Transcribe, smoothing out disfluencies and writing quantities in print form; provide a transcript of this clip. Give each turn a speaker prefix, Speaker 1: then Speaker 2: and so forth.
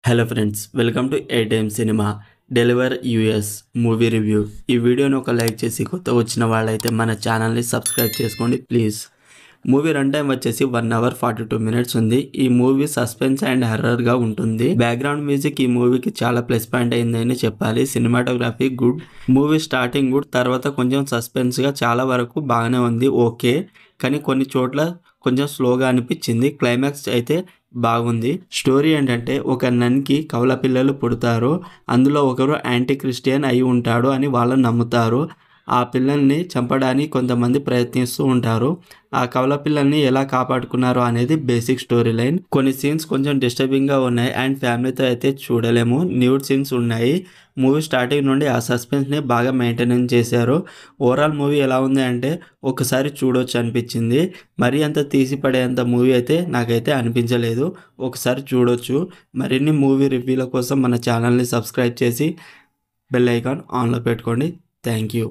Speaker 1: Hello friends, welcome to A time cinema deliver US movie review. ఈ వీడియోని ఒక like చేసి కొత్త వచ్చిన వాళ్ళైతే మన ఛానల్ని సబ్స్క్రైబ్ చేసుకోండి ప్లీజ్. మూవీ రన్ టైం వచ్చేసి 1 hour 42 minutes ఉంది. ఈ మూవీ సస్పెన్స్ అండ్ హర్రర్గా ఉంటుంది. బ్యాక్గ్రౌండ్ మ్యూజిక్ ఈ మూవీకి చాలా ప్లస్ పాయింట్ అయిందని చెప్పాలి. Cinematography good, movie starting good, తర్వాత కొంచెం సస్పెన్స్గా చాలా వరకు బాగానే ఉంది, ఓకే. కానీ కొన్ని చోట్ల కొంచెం స్లోగా అనిపించింది. క్లైమాక్స్ అయితే బాగుంది. స్టోరీ ఏంటంటే, ఒక నన్కి కవల పిల్లలు పుడతారు. అందులో ఒకరు యాంటీ క్రిస్టియన్ అయి ఉంటాడు అని వాళ్ళు నమ్ముతారు. ఆ పిల్లల్ని చంపడానికి కొంతమంది ప్రయత్నిస్తూ ఉంటారు. ఆ కవల పిల్లల్ని ఎలా కాపాడుకున్నారు అనేది బేసిక్ స్టోరీ లైన్. కొన్ని సీన్స్ కొంచెం డిస్టర్బింగ్గా ఉన్నాయి అండ్ ఫ్యామిలీతో అయితే చూడలేము. న్యూడ్ సీన్స్ ఉన్నాయి. మూవీ స్టార్టింగ్ నుండి ఆ సస్పెన్స్ని బాగా మెయింటెనెన్స్ చేశారు. ఓవరాల్ మూవీ ఎలా ఉంది అంటే ఒకసారి చూడొచ్చు అనిపించింది. మరీ అంత తీసి పడేంత మూవీ అయితే నాకైతే అనిపించలేదు. ఒకసారి చూడొచ్చు. మరిన్ని మూవీ రివ్యూల కోసం మన ఛానల్ని సబ్స్క్రైబ్ చేసి బెల్ ఐకాన్ ఆన్లో పెట్టుకోండి. Thank you.